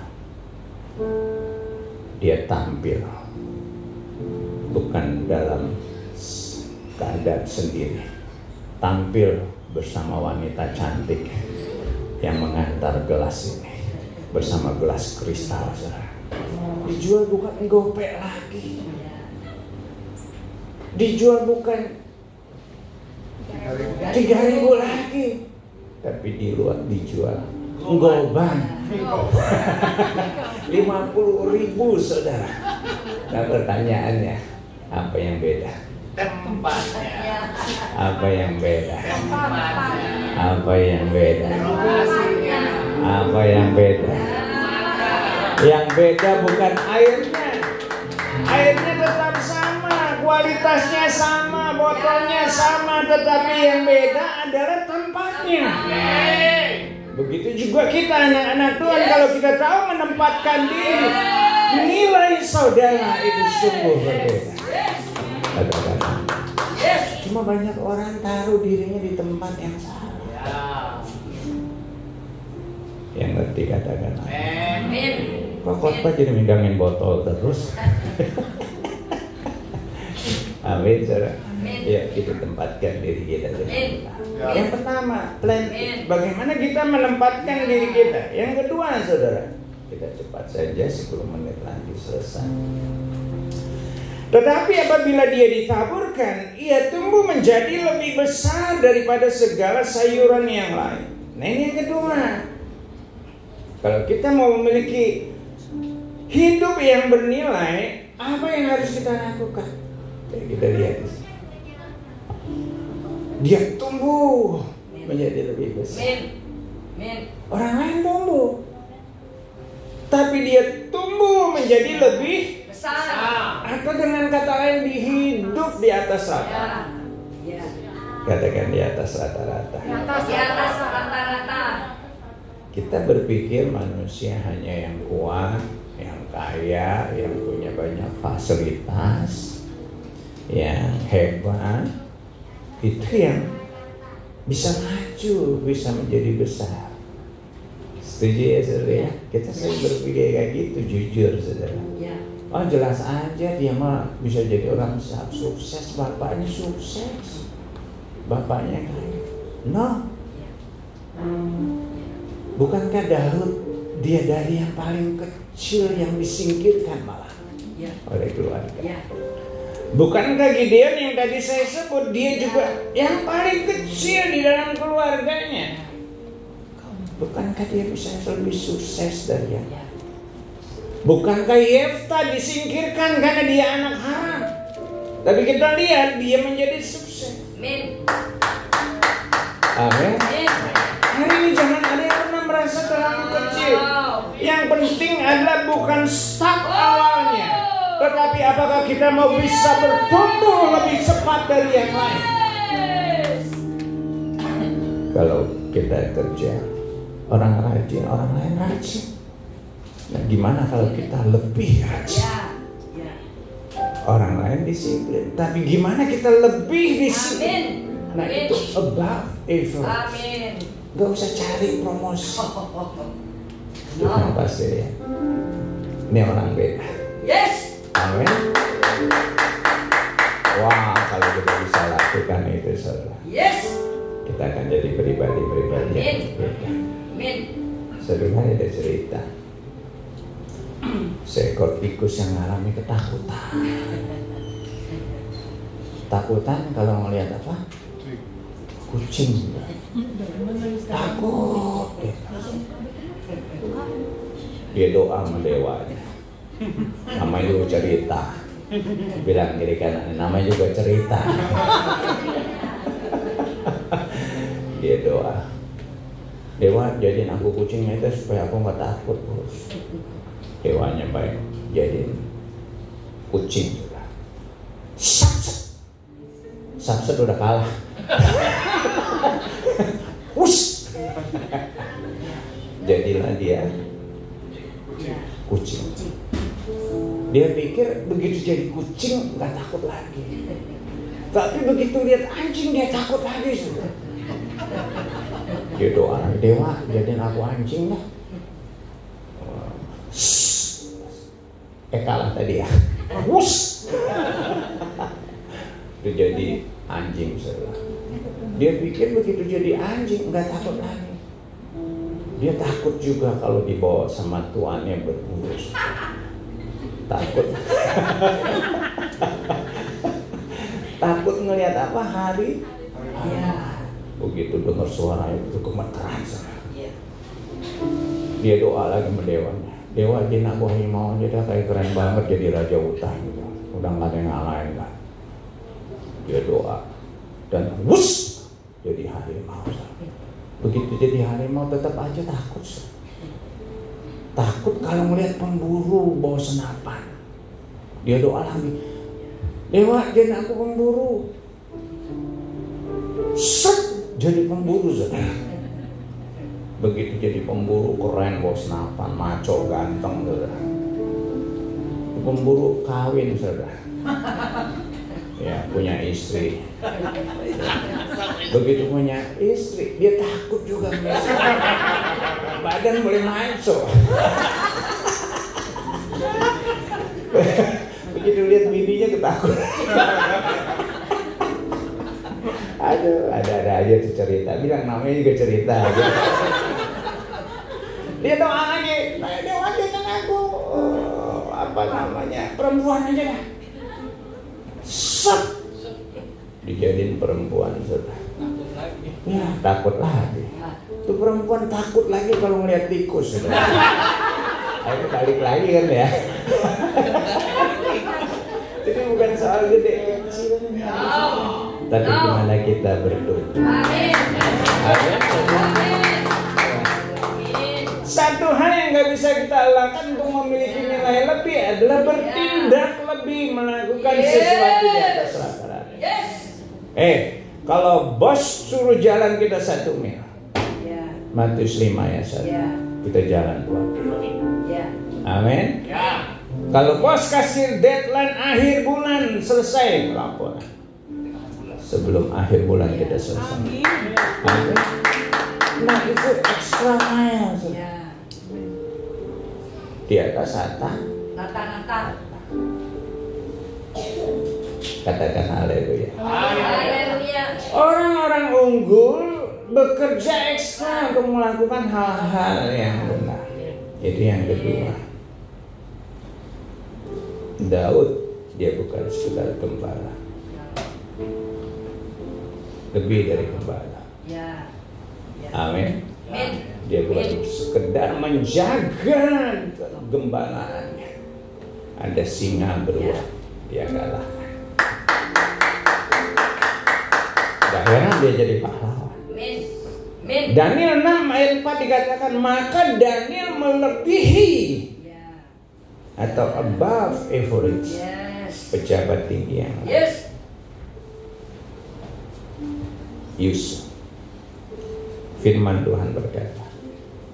dia tampil bukan dalam keadaan sendiri, tampil bersama wanita cantik yang mengantar gelas ini bersama gelas kristal, saudara. Dijual bukan gopek lagi, dijual bukan 3.000 lagi, tapi di luar dijual goban 50.000, saudara. Nah, pertanyaannya, apa yang beda? Tempatnya. Apa yang beda? Apa yang beda? Apa yang beda? Yang beda bukan airnya. Airnya tetap sama, kualitasnya sama, botolnya sama, tetapi yang beda adalah tempatnya. Begitu juga kita anak-anak Tuhan, kalau kita tahu menempatkan diri, nilai saudara itu sungguh berbeda. Katakan, cuma banyak orang taruh dirinya di tempat yang salah. Yang ngerti katakan amin. Kok khotbah jadi megangin botol terus? Amin, saudara. Ya, kita tempatkan diri kita. Yang pertama, plan. Bagaimana kita menempatkan diri kita. Yang kedua, saudara, kita cepat saja 10 menit lagi selesai. Tetapi apabila dia ditaburkan, ia tumbuh menjadi lebih besar daripada segala sayuran yang lain. Nah, ini yang kedua. Kalau kita mau memiliki hidup yang bernilai, apa yang harus kita lakukan? Ya, kita lihat di sini. Dia tumbuh menjadi lebih besar. Orang lain tumbuh, tapi dia tumbuh menjadi lebih besar. Atau dengan kata lain, hidup di atas rata. Katakan di atas rata-rata. Di atas rata-rata. Kita berpikir manusia hanya yang kuat, yang kaya, yang punya banyak fasilitas, yang hebat, itu yang bisa maju, bisa menjadi besar. Setuju ya, saudara? Kita sering berpikir kayak gitu, jujur, saudara. Oh, jelas aja dia mah bisa jadi orang sukses, bapaknya sukses, bapaknya kaya. No. Bukankah Daud dia dari yang paling kecil yang disingkirkan malah oleh keluarga? Bukankah Gideon yang tadi saya sebut dia juga yang paling kecil di dalam keluarganya? Bukankah dia bisa lebih sukses dari yang lain? Bukankah Yefta disingkirkan karena dia anak haram? Tapi kita lihat dia menjadi sukses. Amin. Hari ini jangan ada yang pernah merasa terlalu kecil. Yang penting adalah bukan start awalnya, tetapi apakah kita mau bisa bertumbuh lebih cepat dari yang lain. Kalau kita kerja, orang rajin, orang lain rajin. Nah, gimana kalau kita lebih rajin? Orang lain disiplin, tapi gimana kita lebih disiplin? Nah, itu above average. Gak usah cari promosi. Tuhan pasti lihat. Ini orang beda. Yes. Amin. Wah, kalau kita bisa lakukan itu, saudara, Yes. kita akan jadi pribadi-pribadi yang berbeda. Amin. Saudara, ada cerita seekor tikus yang mengalami ketakutan. Takutan kalau ngelihat apa? Kucing. Takut. Dia doa sama dewanya. Namanya juga cerita. Bilang kiri kanan, namanya juga cerita. Dia doa. Dewa, jadiin aku kucingnya itu supaya aku nggak takut, Bos. Dewanya baik, jadiin kucing juga. Samset udah kalah. Wush. Jadilah dia kucing. Dia pikir begitu jadi kucing nggak takut lagi. Tapi begitu lihat anjing dia takut lagi. Dia doa, Dewa, jadiin aku anjing lah. Kalah tadi ya. Wush. Itu jadi anjing setelah. Dia pikir begitu jadi anjing nggak takut lagi. Dia takut juga kalau dibawa sama tuannya berburu. Takut. Takut ngelihat apa hari? Begitu dengar suara itu gemeteran. Dia doa lagi sama dewanya. Dewa, dia nak buah harimau, dia kayak keren banget jadi raja hutan gitu. Udah nggak ada yang ngalahin kan. Dia doa dan wush jadi harimau. Begitu jadi harimau tetap aja takut. Takut kalau melihat pemburu bawa senapan. Dia doa lagi, Dewa, jadi aku pemburu. Set jadi pemburu, saudara. Begitu jadi pemburu keren bawa senapan, maco ganteng, saudara. Pemburu kawin, saudara. Ya, punya istri. Begitu punya istri, dia takut juga. Badan boleh maco. Begitu lihat bininya ketakutan. Aduh, ada aja tuh cerita. Bilang namanya juga cerita aja. Dia doa lagi, dia wakilkan aku apa namanya, perempuan aja dah. Set, dijadiin perempuan, sudah. Ya, takut lagi. Tuh perempuan takut lagi kalau ngeliat tikus, sudah. Ayo balik lagi kan ya. Jadi bukan soal gede kecil. Tapi gimana kita berdoa. Amin. Satu hal yang nggak bisa kita lakukan untuk memiliki nilai lebih adalah bertindak lebih, melakukan sesuatu di atas rata-rata. Kalau bos suruh jalan kita 1 mil, Matius 5 ayat 1, kita jalan 2 kilo. Amin. Kalau bos kasih deadline akhir bulan selesai laporan, sebelum akhir bulan kita selesai. Amin. Nah itu extra mile. Di atas nata. Katakan haleluya. Orang-orang unggul bekerja ekstra untuk melakukan hal-hal yang benar. Itu yang kedua. Daud, dia bukan sekedar gembala, lebih dari gembala. Amin. Dia bukan sekedar menjaga gembalaannya. Ada singa beruang, dia kalahkan. Gak heran dia jadi pahlawan. Daniel 6 ayat 4 dikatakan, maka Daniel melebihi atau above average pejabat tinggi yang lain. Yusuf. Firman Tuhan berkata,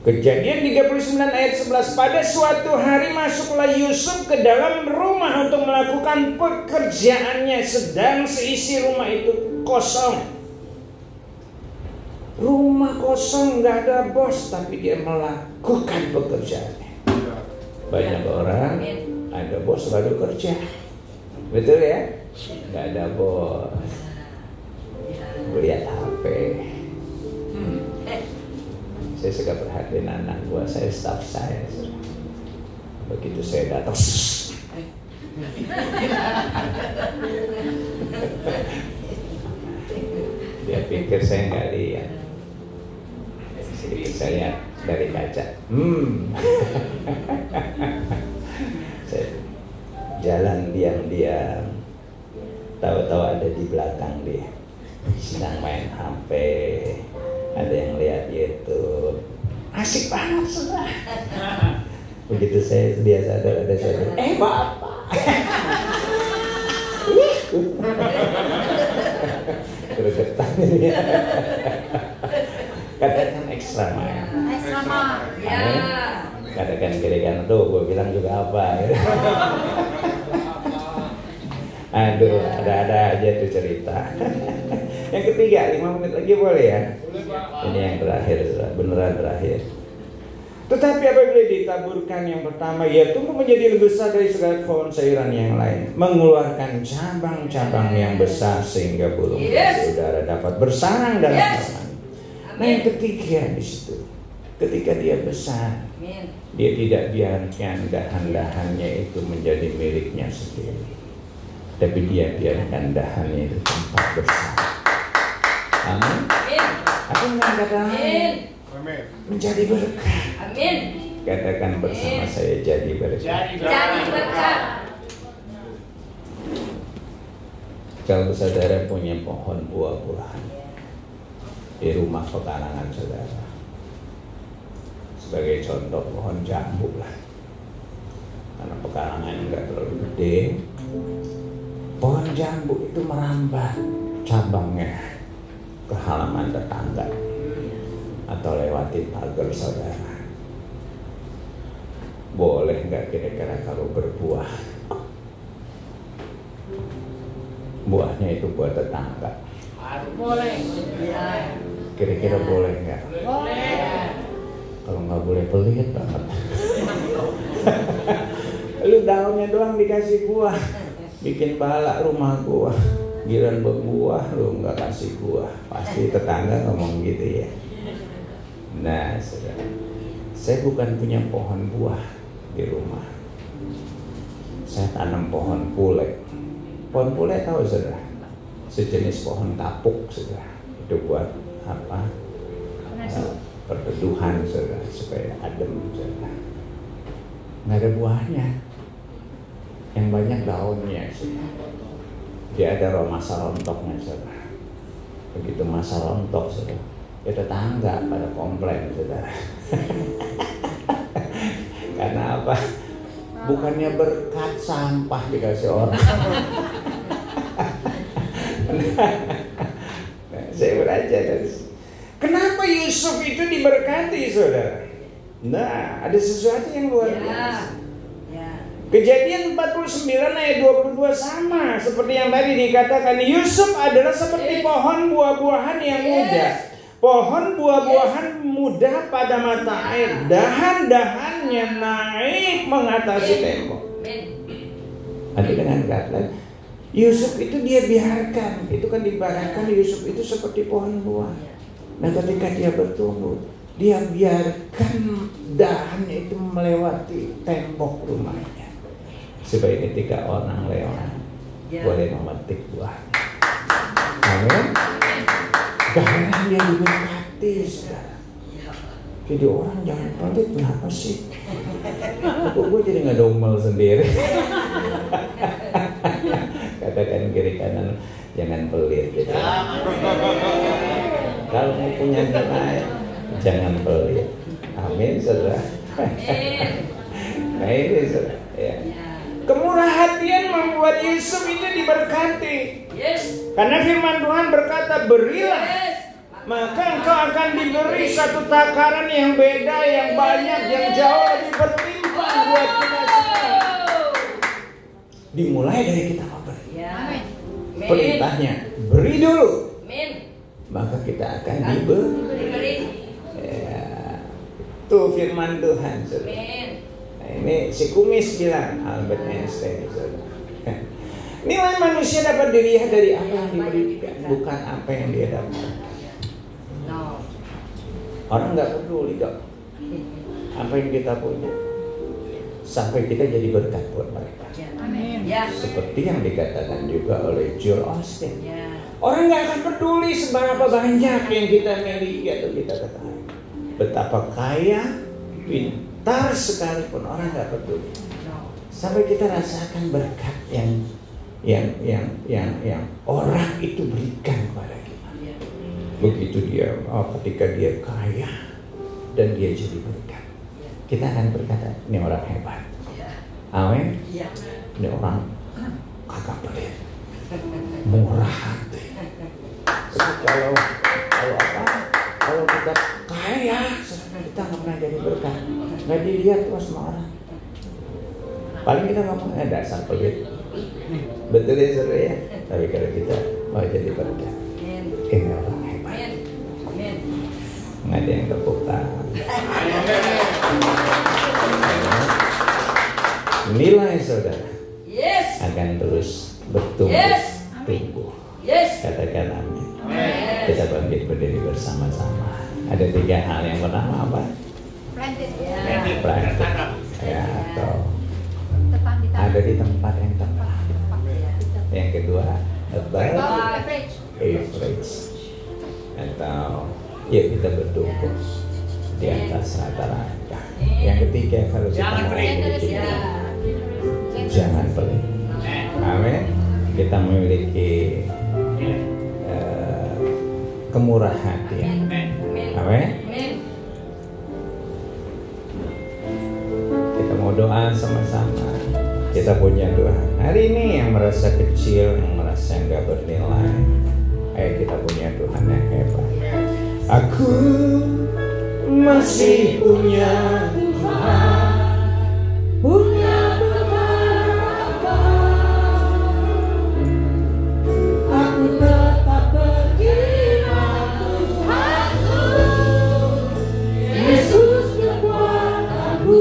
Kejadian 39 ayat 11, pada suatu hari masuklah Yusuf ke dalam rumah untuk melakukan pekerjaannya, sedang seisi rumah itu kosong. Rumah kosong, nggak ada bos, tapi dia melakukan pekerjaannya. Banyak orang ada bos baru kerja, betul ya? Nggak ada bos, lihat HP. Saya suka perhatiin anak buah saya, staff saya. Begitu saya datang, dia pikir saya nggak lihat. Sedikit saya lihat dari kaca. Saya jalan diam-diam, tahu-tahu ada di belakang dia sedang main HP, ada yang lihat YouTube, asik banget sudah. Begitu dia sadar ada saya, bapak. Gregetan ini. Katakan ekstra main. Ekstra main. Ya. Katakan kiri kanan tuh, gue bilang juga apa. Aduh, ada aja tuh cerita. Yang ketiga, 5 menit lagi boleh ya? Ini yang terakhir, beneran terakhir. Tetapi apabila ditaburkan yang pertama, ia tumbuh menjadi lebih besar dari segala pohon sayuran yang lain, mengeluarkan cabang-cabang yang besar sehingga burung dari udara dapat bersarang dalam taman. Nah, yang ketiga di situ, ketika dia besar, dia tidak biarkan dahan-dahannya itu menjadi miliknya sendiri, tapi dia biarkan dahannya itu tempat bersarang. Amin. Aku mengatakan menjadi berkat. Amin. Katakan bersama saya, jadi berkat. Jadi berkat. Kalau saudara punya pohon buah-buahan di rumah pekarangan saudara, sebagai contoh pohon jambu lah, karena pekarangannya nggak terlalu gede, pohon jambu itu merambat cabangnya ke halaman tetangga atau lewatin pagar saudara. Boleh nggak kira-kira kalau berbuah, buahnya itu buat tetangga? Boleh. Kira-kira boleh nggak? Boleh. Kalau nggak boleh pelit banget. Lu daunnya doang dikasih buah, bikin bala rumah gua. Giliran berbuah lu nggak kasih buah, pasti tetangga ngomong gitu ya. Nah, saudara, saya bukan punya pohon buah di rumah. Saya tanam pohon pule. Pohon pule tahu saudara? Sejenis pohon kapuk saudara. Itu buat apa? Perteduhan saudara, supaya adem saudara. Nggak ada buahnya, yang banyak daunnya saudara. Dia ada masa rontoknya saudara. Begitu masa rontok saudara, ya tetangga pada komplain saudara. Karena apa? Bukannya berkat, sampah dikasih orang. Nah, saya belajar dari sini. Kenapa Yusuf itu diberkati saudara? Nah, ada sesuatu yang luar biasa. Kejadian 49 ayat 22 sama seperti yang tadi dikatakan. Yusuf adalah seperti pohon buah-buahan yang muda. Pohon buah-buahan muda pada mata air. Dahan-dahannya naik mengatasi tembok. Ada dengan kata Yusuf itu dia biarkan. Itu kan diibaratkan Yusuf itu seperti pohon buah. Nah, ketika dia bertumbuh, dia biarkan dahannya itu melewati tembok rumahnya, supaya ketika orang lewat boleh memetik buahnya. Amin. Karena dia diberkati sekarang. Jadi orang jangan pelit, kenapa sih? Kok gue jadi ngedomel sendiri? Katakan kiri kanan, jangan pelit. Gitu. Kalau mau punya nilai, jangan pelit. Amin, saudara. Nah ini saudara. Ya. Kemurah hatian membuat Yusuf itu diberkati. Karena firman Tuhan berkata, berilah, maka engkau akan diberi satu takaran yang beda, yang banyak, yang jauh lebih berlimpah buat kita semua. Dimulai dari kita memberi. Perintahnya, beri dulu, maka kita akan diberi. itu firman Tuhan. Saudara. Amin. Nah, ini si kumis bilang, Albert Einstein. Saudara. Nilai manusia dapat dilihat dari apa yang diberikan, bukan apa yang dia dapat. No. Orang nggak peduli kok apa yang kita punya, sampai kita jadi berkat buat mereka. Amin. Ya. Seperti yang dikatakan juga oleh Joel Osteen. Ya. Orang nggak akan peduli seberapa banyak yang kita miliki atau kita ketahui. Betapa kaya, pintar sekalipun orang nggak peduli. No. Sampai kita rasakan berkat yang orang itu berikan kepada kita. Ya. Begitu dia, ketika dia kaya dan dia jadi berkat, kita akan berkata, ini orang hebat. Ya. Amin. Ya. Ini orang kagak pelit, murah hati. Jadi kalau kita kaya, kita nggak pernah jadi berkat, nggak dilihat tuh sama orang. Paling kita ngomong dasar pelit. Betul ya saudara ya. Tapi kalau kita mau jadi berkat, ini orang hebat. Amin. Nggak ada yang tepuk tangan. Nilai saudara Yes. akan terus bertumbuh. Yes. Tumbuh. Yes. Katakan amin. Amin. Kita bangkit berdiri bersama-sama. Ada 3 hal. Yang pertama apa? Planted. Ya. Praktek. Ya, atau Tetap di tanah. ada di tempat yang tepat. Yang kedua, above Average. average. Atau ya kita bertumbuh di atas rata-rata. Yang ketiga, kalau kita mau memiliki, Ya. jangan pelit. Amin. Kita memiliki kemurah hatian. Amin. Amin. Amin. Kita mau doa sama-sama. Kita punya doa. Hari ini yang merasa kecil, yang merasa nggak bernilai, ayo kita punya Tuhan yang hebat. Aku masih punya Tuhan, punya pengharapan. Aku tetap berkira Tuhanku, Yesus kekuatanku,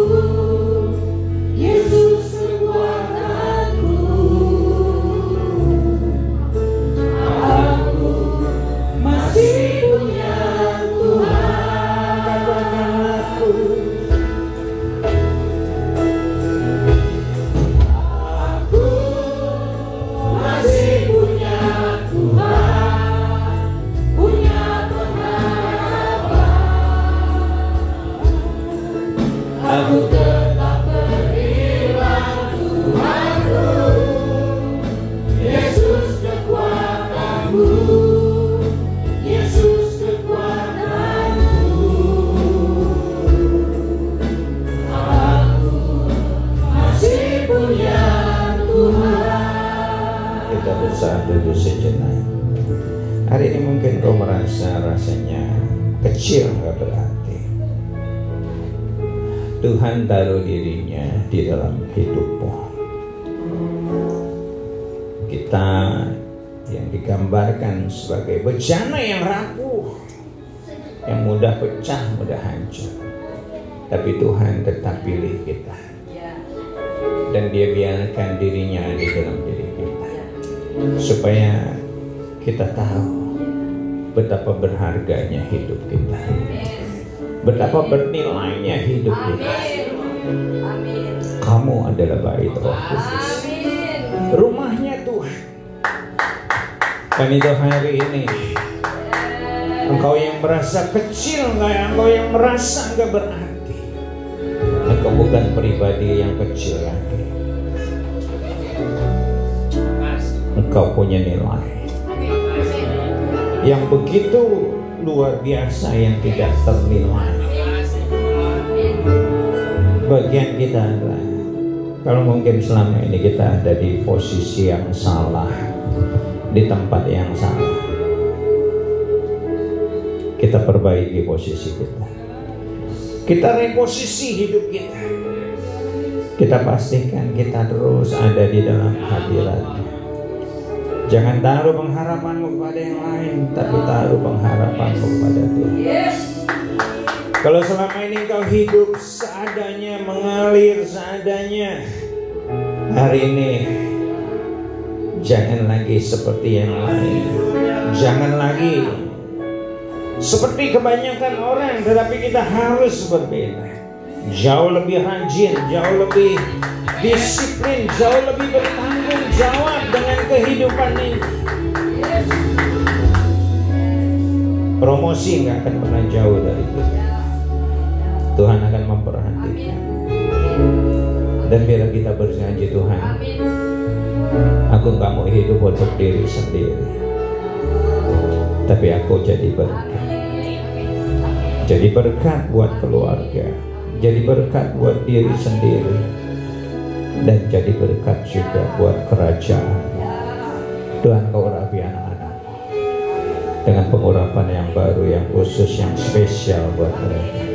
Yesus kekuatanku. Aku masih punya Tuhan, katakan aku. Aku masih punya Tuhan, punya pengharapan. Aku tetap beriman Tuhanku, Yesus kekuatanku, Yesus kekuatanku. Aku masih punya Tuhan. Kita bersatu dulu sejenak. Hari ini mungkin kau merasa rasanya kecil, nggak berarti. Tuhan taruh dirinya di dalam hidupmu. Kita yang digambarkan sebagai bejana yang rapuh, yang mudah pecah, mudah hancur. Tapi Tuhan tetap pilih kita, Ya. dan Dia biarkan dirinya di dalam diri kita, supaya kita tahu betapa berharganya hidup kita, betapa bernilainya hidup kita. Amin. Amin. Kamu adalah bait Roh Kudus, Amin. rumahnya Tuhan. Dan itu hari ini, engkau yang merasa kecil, engkau yang merasa enggak berarti, engkau bukan pribadi yang kecil lagi. Engkau punya nilai yang begitu luar biasa, yang tidak ternilai. Bagian kita adalah, kalau mungkin selama ini kita ada di posisi yang salah, di tempat yang salah, kita perbaiki posisi kita. Kita reposisi hidup kita. Kita pastikan kita terus ada di dalam hadirat-Nya. Jangan taruh pengharapanmu kepada yang lain, tapi taruh pengharapanmu kepada Tuhan. Yes. Kalau selama ini kau hidup seadanya, mengalir seadanya, hari ini jangan lagi seperti yang lain. Jangan lagi seperti kebanyakan orang, tetapi kita harus berbeda. Jauh lebih rajin, jauh lebih disiplin, jauh lebih bertanggung jawab dengan kehidupan ini. Promosi nggak akan pernah jauh dari kita. Tuhan akan memperhatikan. Dan bila kita berjanji, Tuhan, aku nggak mau hidup untuk diri sendiri, tapi aku jadi berkat. Jadi berkat buat keluarga, jadi berkat buat diri sendiri, dan jadi berkat juga buat kerajaan. Tuhan, kau urapi anak-anak dengan pengurapan yang baru, yang khusus, yang spesial buat mereka,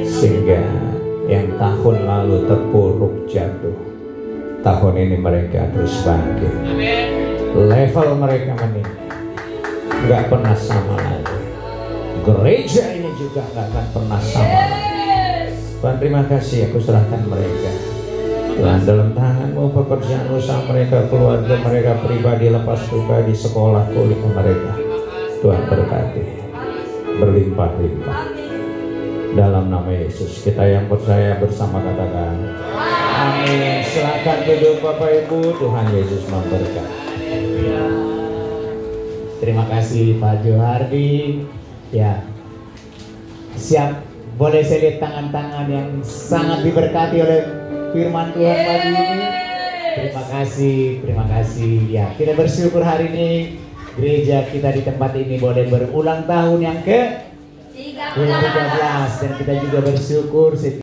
sehingga yang tahun lalu terpuruk jatuh, tahun ini mereka terus bangkit. Level mereka meningkat, gak pernah sama lagi. Gereja ini juga gak akan pernah sama lagi. Tuhan, terima kasih, aku serahkan mereka Tuhan dalam tangan-Mu, pekerjaan usaha mereka, keluarga mereka, pribadi, lepas pribadi, sekolah, kuliah mereka. Tuhan berkati, berlimpah-limpah. Dalam nama Yesus, kita yang percaya bersama katakan amin. Silakan duduk Bapak Ibu. Tuhan Yesus memberkati. Terima kasih Pak Johardi. Ya, siap. Boleh saya lihat tangan-tangan yang sangat diberkati oleh firman Tuhan pagi ini. Terima kasih. Ya, kita bersyukur hari ini gereja kita di tempat ini boleh berulang tahun yang ke 13, dan kita juga bersyukur